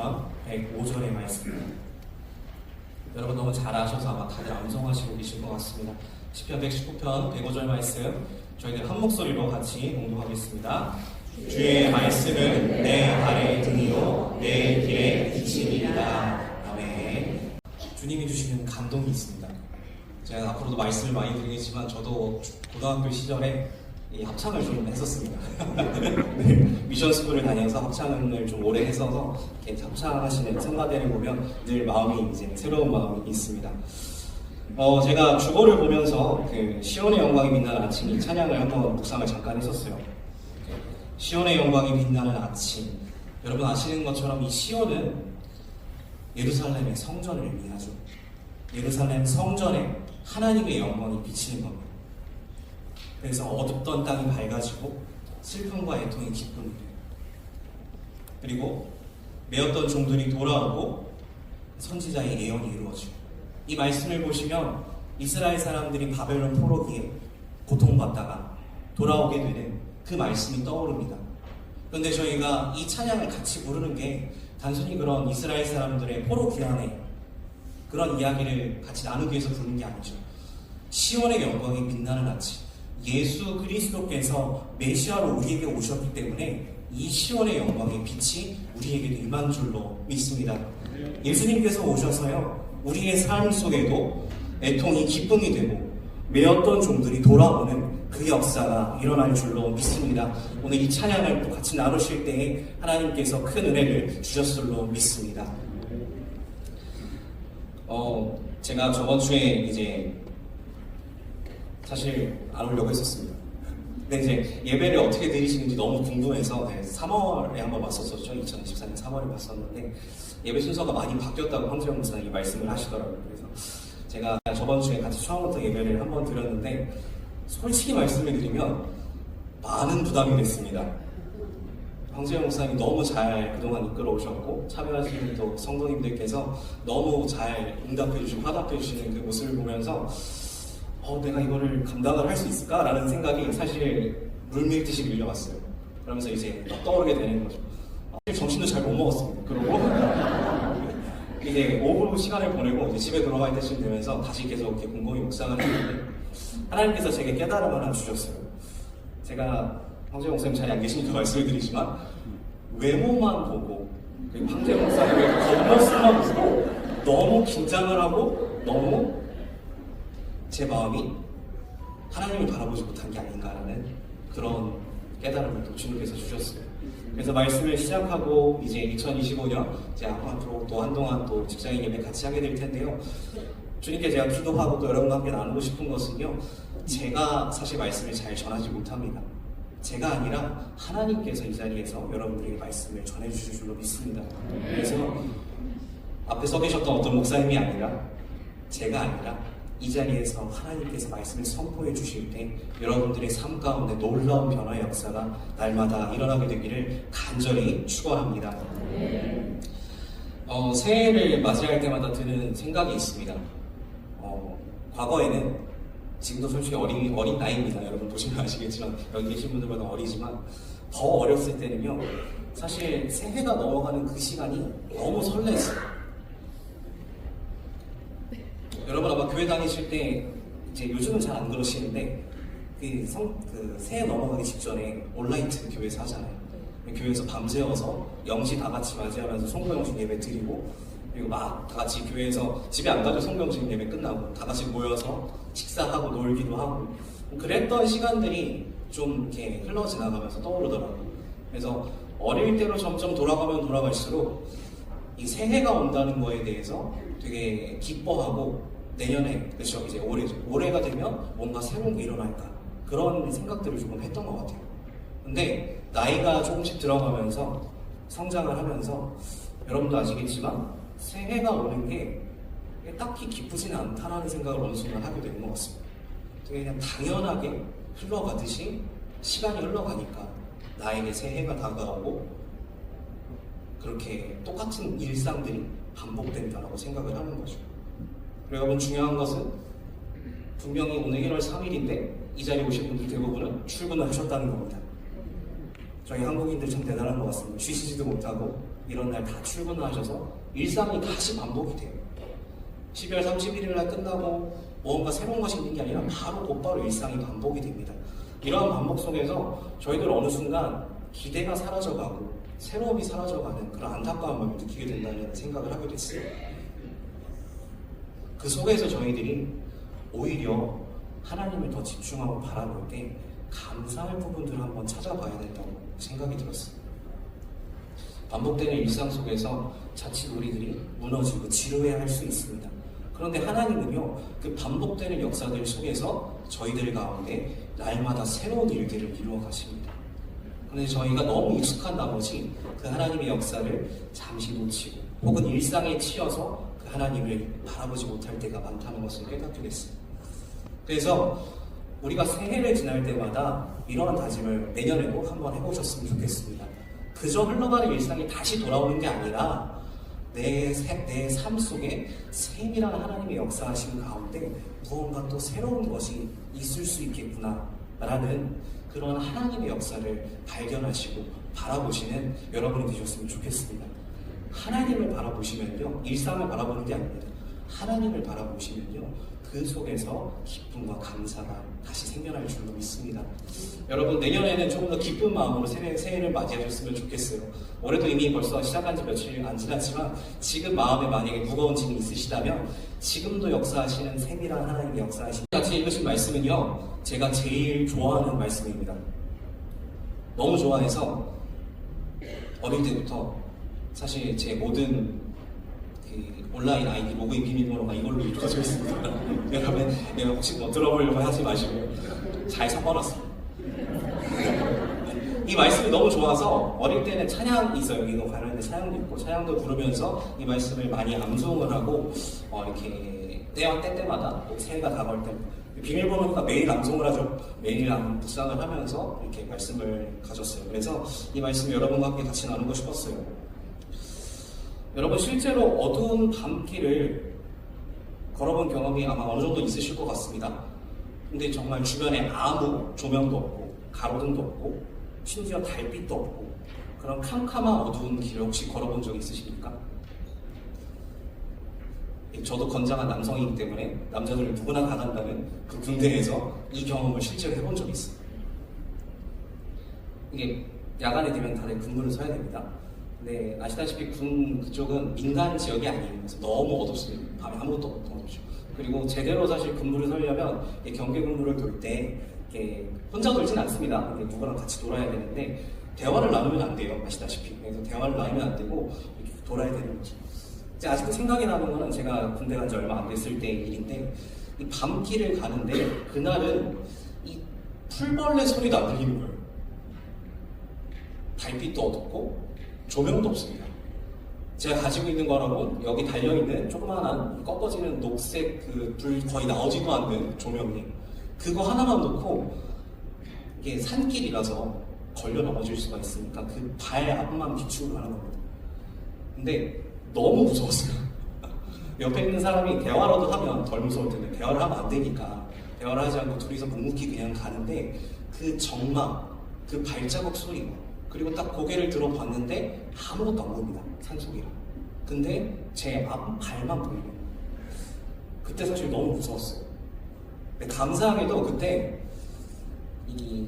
시편 105절의 말씀입니다. 여러분 너무 잘 아셔서 아마 다들 암송하시고 계실 것 같습니다. 시편 119편 105절 말씀 저희들 한 목소리로 같이 공부하겠습니다. 주의 말씀은 내 발의 등이요 내 길의 빛이니이다. 아멘. 주님이 주시는 감동이 있습니다. 제가 앞으로도 말씀을 많이 드리겠지만 저도 고등학교 시절에 이 합창을 좀 했었습니다. 네, 미션 스쿨을 다녀서 합창을 좀 오래 했어서 이렇게 합창하시는 성가대를 보면 늘 마음이 이제 새로운 마음이 있습니다. 제가 주보를 보면서 그 시온의 영광이 빛나는 아침 이 찬양을 한번 묵상을 잠깐 했었어요. 시온의 영광이 빛나는 아침. 여러분 아시는 것처럼 이 시온은 예루살렘의 성전을 의미하죠. 예루살렘 성전에 하나님의 영광이 비치는 겁니다. 그래서 어둡던 땅이 밝아지고 슬픔과 애통이 기쁨이 돼요. 그리고 메었던 종들이 돌아오고 선지자의 예언이 이루어지고 이 말씀을 보시면 이스라엘 사람들이 바벨론 포로기에 고통받다가 돌아오게 되는 그 말씀이 떠오릅니다. 그런데 저희가 이 찬양을 같이 부르는 게 단순히 그런 이스라엘 사람들의 포로 귀환의 그런 이야기를 같이 나누기 위해서 부르는 게 아니죠. 시온의 영광이 빛나는 아침, 예수 그리스도께서 메시아로 우리에게 오셨기 때문에 이 시온의 영광의 빛이 우리에게도 임한 줄로 믿습니다. 예수님께서 오셔서요 우리의 삶 속에도 애통이 기쁨이 되고 메었던 종들이 돌아오는 그 역사가 일어날 줄로 믿습니다. 오늘 이 찬양을 또 같이 나누실 때에 하나님께서 큰 은혜를 주셨을 줄로 믿습니다. 제가 저번 주에 이제 사실 안 오려고 했었습니다. 근데 이제 예배를 어떻게 드리시는지 너무 궁금해서 3월에 한번 왔었었죠. 2024년 3월에 왔었는데 예배 순서가 많이 바뀌었다고 황재영 목사님이 말씀을 하시더라고요. 그래서 제가 저번 주에 같이 처음부터 예배를 한번 드렸는데 솔직히 말씀을 드리면 많은 부담이 됐습니다. 황재영 목사님이 너무 잘 그동안 이끌어 오셨고 참여하시는 또 성도님들께서 너무 잘 응답해 주시고 화답해 주시는 그 모습을 보면서 내가 이거를 감당을 할 수 있을까라는 생각이 사실 물밀듯이 밀려왔어요. 그러면서 이제 떠오르게 되는 거죠. 점심도 잘 못 먹었습니다. 그러고 이제 오후 시간을 보내고 이제 집에 돌아갈 때쯤 되면서 다시 계속 이렇게 곰곰이 묵상을 했는데 하나님께서 제게 깨달음 하나 주셨어요. 제가 황재영 목사님 자리에 안 계시니까 말씀을 드리지만 외모만 보고 황재영 목사님의 겉모습만 보고 너무 긴장을 하고 너무 제 마음이 하나님을 바라보지 못한 게 아닌가라는 그런 깨달음을 또 주님께서 주셨어요. 그래서 말씀을 시작하고 이제 2025년 이제 앞으로 또 한동안 또 직장인 예배 같이 하게 될 텐데요. 주님께 제가 기도하고 또 여러분과 함께 나누고 싶은 것은요. 제가 사실 말씀을 잘 전하지 못합니다. 제가 아니라 하나님께서 이 자리에서 여러분들에게 말씀을 전해주실 줄로 믿습니다. 그래서 앞에 서 계셨던 어떤 목사님이 아니라 제가 아니라 이 자리에서 하나님께서 말씀을 선포해 주실 때 여러분들의 삶 가운데 놀라운 변화의 역사가 날마다 일어나게 되기를 간절히 축원합니다. 새해를 맞이할 때마다 드는 생각이 있습니다. 과거에는 지금도 솔직히 어린 나이입니다. 여러분 보시면 아시겠지만 여기 계신 분들보다 어리지만 더 어렸을 때는요 사실 새해가 넘어가는 그 시간이 너무 설렜어요. 여러분 아마 교회 다니실 때 이제 요즘은 잘 안 그러시는데 새해 넘어가기 직전에 온라이트 교회에서 하잖아요. 교회에서 밤새워서 영시 다 같이 맞이하면서 송구영신 예배 드리고 그리고 막 다 같이 교회에서 집에 안 가죠. 송구영신 예배 끝나고 다 같이 모여서 식사하고 놀기도 하고 그랬던 시간들이 좀 이렇게 흘러 지나가면서 떠오르더라고요. 그래서 어릴 때로 점점 돌아가면 돌아갈수록 이 새해가 온다는 거에 대해서 되게 기뻐하고 내년에 그렇죠 이제 올해가 되면 뭔가 새로운 게 일어날까 그런 생각들을 조금 했던 것 같아요. 근데 나이가 조금씩 들어가면서 성장을 하면서 여러분도 아시겠지만 새해가 오는 게 딱히 기쁘지는 않다라는 생각을 어느 순간 하게 되는 것 같습니다. 되게 그냥 당연하게 흘러가듯이 시간이 흘러가니까 나에게 새해가 다가오고 그렇게 똑같은 일상들이 반복된다라고 생각을 하는 거죠. 여러분 중요한 것은 분명히 오늘 1월 3일인데 이 자리에 오신 분들 대부분은 출근을 하셨다는 겁니다. 저희 한국인들 참 대단한 것 같습니다. 쉬시지도 못하고 이런 날 다 출근하셔서 일상이 다시 반복이 돼요. 12월 31일 날 끝나고 뭔가 새로운 것이 있는 게 아니라 바로 곧바로 일상이 반복이 됩니다. 이러한 반복 속에서 저희들 어느 순간 기대가 사라져가고 새로움이 사라져가는 그런 안타까움을 느끼게 된다는 생각을 하게 됐어요. 그 속에서 저희들이 오히려 하나님을 더 집중하고 바라볼 때 감사할 부분들을 한번 찾아봐야 된다고 생각이 들었어요. 반복되는 일상 속에서 자칫 우리들이 무너지고 지루해할 수 있습니다. 그런데 하나님은요, 그 반복되는 역사들 속에서 저희들 가운데 날마다 새로운 일들을 이루어 가십니다. 그런데 저희가 너무 익숙한 나머지 그 하나님의 역사를 잠시 놓치고 혹은 일상에 치여서 그 하나님을 바라보지 못할 때가 많다는 것을 깨닫게 됐어요. 그래서 우리가 새해를 지날 때마다 이러한 다짐을 내년에도 한번 해보셨으면 좋겠습니다. 그저 흘러가는 일상이 다시 돌아오는 게 아니라 내 삶 속에 세밀한 하나님의 역사하심 가운데 무언가 또 새로운 것이 있을 수 있겠구나 라는 그런 하나님의 역사를 발견하시고 바라보시는 여러분이 되셨으면 좋겠습니다. 하나님을 바라보시면요, 일상을 바라보는 게 아닙니다. 하나님을 바라보시면요, 그 속에서 기쁨과 감사가 다시 생겨날 줄로 믿습니다. 여러분, 내년에는 조금 더 기쁜 마음으로 새해를 맞이하셨으면 좋겠어요. 올해도 이미 벌써 시작한 지 며칠 안 지났지만 지금 마음에 만약에 무거운 짐이 있으시다면 지금도 역사하시는 세밀한 하나님의 역사하신 같이 읽으신 말씀은요, 제가 제일 좋아하는 말씀입니다. 너무 좋아해서 어릴 때부터 사실 제 모든 온라인 아이디 로그인 비밀번호가 이걸로 이루어져 있습니다. 여러분, 혹시 뭐 들어보려고 하지 마시고 잘 섞어놨어요. 이 말씀이 너무 좋아서 어릴 때는 찬양이 있어요. 이거 관련된 찬양도 있고 찬양도 부르면서 이 말씀을 많이 암송을 하고 이렇게 때마다 새해가 다가올 때 비밀번호니까 매일 암송을 하죠. 매일 묵상을 하면서 이렇게 말씀을 가졌어요. 그래서 이 말씀 여러분과 함께 같이 나누고 싶었어요. 여러분, 실제로 어두운 밤길을 걸어본 경험이 아마 어느 정도 있으실 것 같습니다. 근데 정말 주변에 아무 조명도 없고 가로등도 없고 심지어 달빛도 없고 그런 캄캄한 어두운 길을 혹시 걸어본 적 있으십니까? 저도 건장한 남성이기 때문에 남자들은 누구나 다 간다는 그 군대에서 이 경험을 실제로 해본 적이 있어요. 이게 야간이 되면 다들 근무를 서야 됩니다. 네, 아시다시피 군 그쪽은 민간 지역이 아니에요. 그래서 너무 어둡습니다. 밤에 아무것도 어둡죠. 그리고 제대로 사실 근무를 서려면 경계 근무를 돌 때 혼자 돌진 않습니다. 누구랑 같이 돌아야 되는데 대화를 나누면 안 돼요. 아시다시피. 그래서 대화를 나누면 안 되고 이렇게 돌아야 되는 거죠. 아직도 생각이 나는 거는 제가 군대 간 지 얼마 안 됐을 때 일인데 이 밤길을 가는데 그날은 이 풀벌레 소리도 안 들리는 거예요. 달빛도 어둡고 조명도 없습니다. 제가 가지고 있는 거라고 여기 달려있는 조그마한 꺾어지는 녹색 그 불 거의 나오지도 않는 조명이 그거 하나만 놓고 이게 산길이라서 걸려 넘어질 수가 있으니까 그 발 앞만 비추고 가는 겁니다. 근데 너무 무서웠어요. 옆에 있는 사람이 대화라도 하면 덜 무서울 텐데 대화를 하면 안 되니까 대화를 하지 않고 둘이서 묵묵히 그냥 가는데 그 정막, 그 발자국 소리 그리고 딱 고개를 들어봤는데 아무것도 안 보입니다. 산속이라. 근데 제 앞 발만 보이고 그때 사실 너무 무서웠어요. 근데 감사하게도 그때 이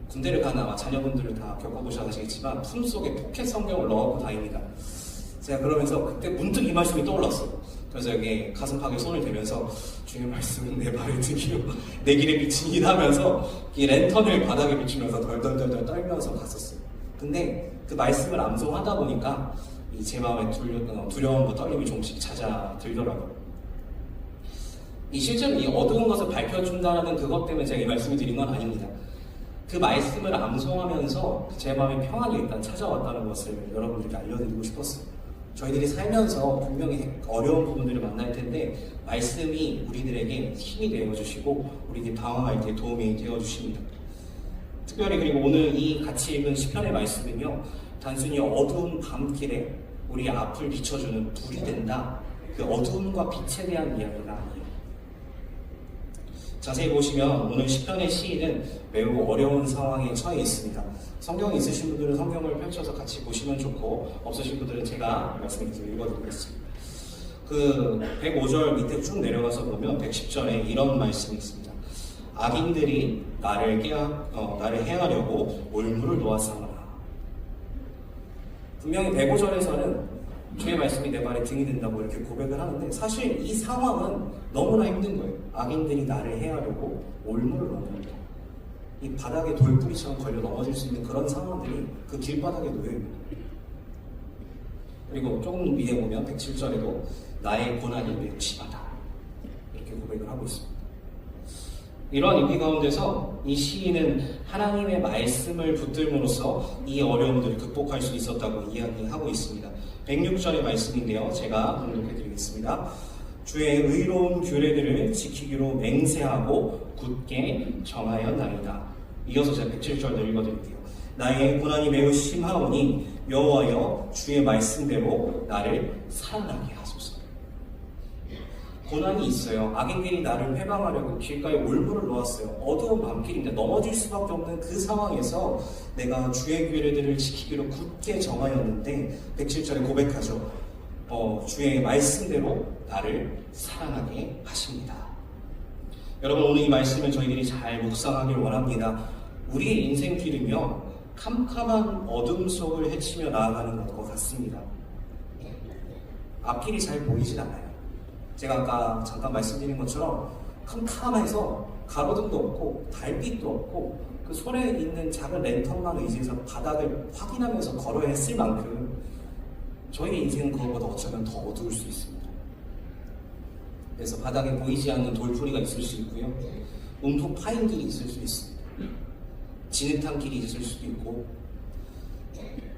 군대를 간 아마 자녀분들을 다 겪어보셔야 아시겠지만 품속에 포켓 성경을 넣어갖고 다닙니다. 제가 그러면서 그때 문득 이 말씀이 떠올랐어요. 그래서 여기 가슴팍에 손을 대면서 주의 말씀은 내 발에 등이요 내 길에 비치긴 하면서 이 랜턴을 바닥에 비추면서 덜덜덜 떨면서 갔었어요. 근데 그 말씀을 암송하다 보니까 제 마음에 두려움과 떨림이 조금씩 잦아들더라고요. 실제로 이 어두운 것을 밝혀준다는 그것 때문에 제가 이 말씀을 드린 건 아닙니다. 그 말씀을 암송하면서 제 마음에 평안이 일단 찾아왔다는 것을 여러분들께 알려드리고 싶었어요. 저희들이 살면서 분명히 어려운 부분들을 만날 텐데 말씀이 우리들에게 힘이 되어주시고 우리들이 방황할 때 도움이 되어주십니다. 특별히 그리고 오늘 이 같이 읽은 시편의 말씀은요, 단순히 어두운 밤길에 우리 앞을 비춰주는 불이 된다, 그 어두움과 빛에 대한 이야기가 아니에요. 자세히 보시면 오늘 시편의 시인은 매우 어려운 상황에 처해 있습니다. 성경이 있으신 분들은 성경을 펼쳐서 같이 보시면 좋고, 없으신 분들은 제가 말씀을 읽어드리겠습니다. 그 105절 밑에 쭉 내려가서 보면 110절에 이런 말씀이 있습니다. 악인들이 나를 해하려고 올무를 놓았사오나. 분명히 105절에서는 주의 말씀이 내 발에 등이 된다고 이렇게 고백을 하는데, 사실 이 상황은 너무나 힘든 거예요. 악인들이 나를 해하려고 올무를 놓는다. 이 바닥에 돌뿌리처럼 걸려 넘어질 수 있는 그런 상황들이 그 길바닥에 놓여 있는 거예요. 그리고 조금 위에 보면 107절에도 나의 고난이 매우 심하다, 이렇게 고백을 하고 있습니다. 이러한 의미 가운데서 이 시인은 하나님의 말씀을 붙들므로써 이 어려움들을 극복할 수 있었다고 이야기하고 있습니다. 106절의 말씀인데요, 제가 봉독해드리겠습니다. 주의 의로운 규례들을 지키기로 맹세하고 굳게 정하였나이다. 이어서 제가 107절도 읽어드릴게요. 나의 고난이 매우 심하오니 여호와여 주의 말씀대로 나를 살아나게 하소서. 고난이 있어요. 악인들이 나를 회방하려고 길가에 올무를 놓았어요. 어두운 밤길인데 넘어질 수밖에 없는 그 상황에서 내가 주의 규례들을 지키기로 굳게 정하였는데 107절에 고백하죠. 주의 말씀대로 나를 살아나게 하십니다. 여러분, 오늘 이 말씀을 저희들이 잘 묵상하길 원합니다. 우리의 인생길은요, 캄캄한 어둠 속을 헤치며 나아가는 것과 같습니다. 앞길이 잘 보이진 않아요. 제가 아까 잠깐 말씀드린 것처럼 캄캄해서 가로등도 없고 달빛도 없고 그 손에 있는 작은 랜턴만 의지해서 바닥을 확인하면서 걸어야 했을 만큼 저희의 인생은 그것보다 어쩌면 더 어두울 수 있습니다. 그래서 바닥에 보이지 않는 돌풀이가 있을 수 있고요, 움푹 파인 길이 있을 수 있습니다. 진흙탕 길이 있을 수도 있고,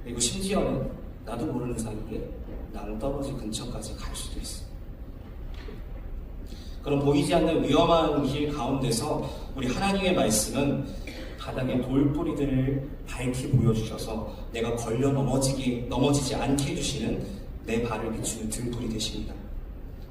그리고 심지어는 나도 모르는 사이에 낭떠러지 근처까지 갈 수도 있습니다. 그런 보이지 않는 위험한 길 가운데서 우리 하나님의 말씀은 바닥의 돌뿌리들을 밝히 보여주셔서 내가 걸려 넘어지지 않게 해주시는 내 발을 비추는 등불이 되십니다.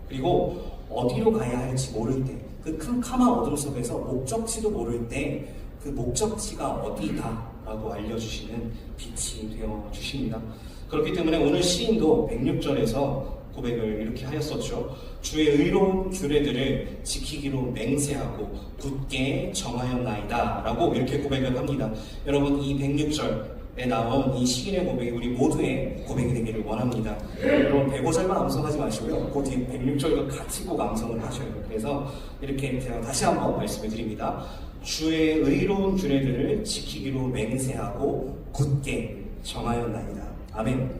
그리고 어디로 가야 할지 모를 때, 그 캄캄한 어둠 속에서 목적지도 모를 때 그 목적지가 어디다 라고 알려주시는 빛이 되어 주십니다. 그렇기 때문에 오늘 시인도 106절에서 고백을 이렇게 하였었죠. 주의 의로운 규례들을 지키기로 맹세하고 굳게 정하였나이다 라고 이렇게 고백을 합니다. 여러분, 이 106절에 나온 이 시인의 고백이 우리 모두의 고백이 되기를 원합니다. 여러분, 105절만 암송하지 마시고요, 그 뒤 106절과 같이 꼭 암송을 하셔요. 그래서 이렇게 제가 다시 한번 말씀을 드립니다. 주의 의로운 규례들을 지키기로 맹세하고 굳게 정하였나이다. 아멘.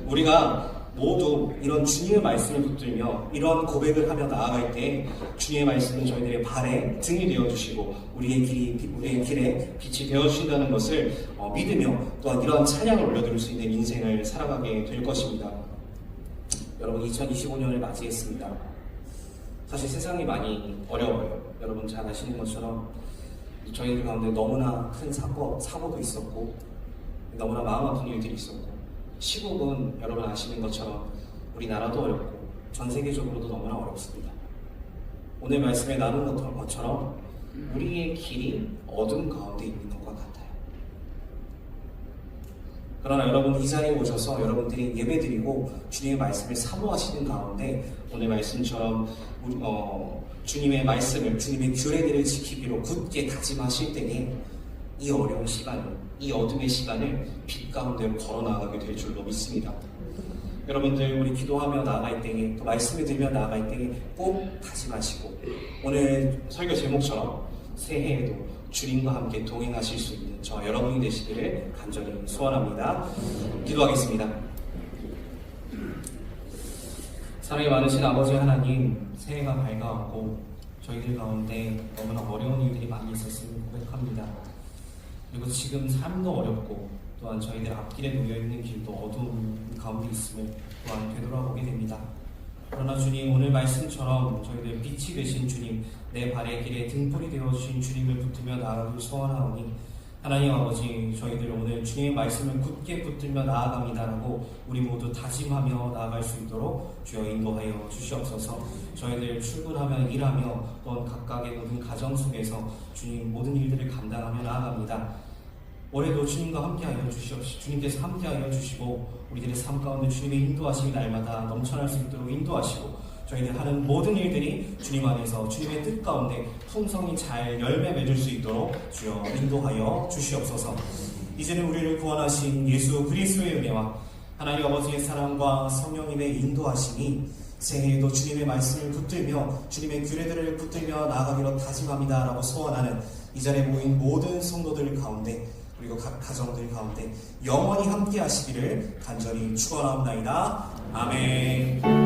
우리가 모두 이런 주님의 말씀을 붙들며 이런 고백을 하며 나아갈 때 주님의 말씀은 저희들의 발에 등이 되어주시고 우리의 길에 빛이 되어주신다는 것을 믿으며 또한 이러한 찬양을 올려드릴 수 있는 인생을 살아가게 될 것입니다. 여러분, 2025년을 맞이했습니다. 사실 세상이 많이 어려워요. 여러분 잘 아시는 것처럼 저희들 가운데 너무나 큰 사고도 있었고 너무나 마음 아픈 일들이 있었고, 시국은 여러분 아시는 것처럼 우리나라도 어렵고 전 세계적으로도 너무나 어렵습니다. 오늘 말씀에 나눈 것처럼 우리의 길이 어둠 가운데 있는 것과 같아요. 그러나 여러분, 이 자리에 오셔서 여러분들이 예배드리고 주님의 말씀을 사모하시는 가운데 오늘 말씀처럼 주님의 말씀을, 주님의 규례들을 지키기로 굳게 다짐하실 때에 이 어려운 시간을, 이 어둠의 시간을 빛 가운데로 걸어 나가게 될 줄로 믿습니다. 여러분들, 우리 기도하며 나아갈 때에, 또 말씀을 들으며 나아갈 때에 꼭 다짐하시고 오늘 설교 제목처럼 새해에도 주님과 함께 동행하실 수 있는 저와 여러분이 되시기를 간절히 소원합니다. 기도하겠습니다. 사랑이 많으신 아버지 하나님, 새해가 밝아오고 저희들 가운데 너무나 어려운 일들이 많이 있었음을 고백합니다. 그리고 지금 삶도 어렵고 또한 저희들 앞길에 놓여있는 길도 어두운 가운데 있음을 또한 되돌아보게 됩니다. 그러나 주님, 오늘 말씀처럼 저희들 빛이 되신 주님, 내 발의 길에 등불이 되어주신 주님을 붙들며 나아가길 소원하오니 하나님 아버지, 저희들 오늘 주님의 말씀을 굳게 붙들며 나아갑니다라고 우리 모두 다짐하며 나아갈 수 있도록 주여 인도하여 주시옵소서. 저희들 출근하며 일하며 또한 각각의 모든 가정 속에서 주님 모든 일들을 감당하며 나아갑니다. 올해도 주님과 함께하여 주시옵시고, 주님께서 함께하여 주시고 우리들의 삶 가운데 주님의 인도하심이 날마다 넘쳐날 수 있도록 인도하시고, 저희들 하는 모든 일들이 주님 안에서 주님의 뜻 가운데 풍성히 잘 열매 맺을 수 있도록 주여 인도하여 주시옵소서. 이제는 우리를 구원하신 예수 그리스도의 은혜와 하나님 아버지의 사랑과 성령님의 인도하심이 새해에도 주님의 말씀을 붙들며 주님의 규례들을 붙들며 나아가기로 다짐합니다 라고 소원하는 이 자리에 모인 모든 성도들 가운데, 그리고 각 가정들 가운데 영원히 함께 하시기를 간절히 축원하옵나이다. 아멘.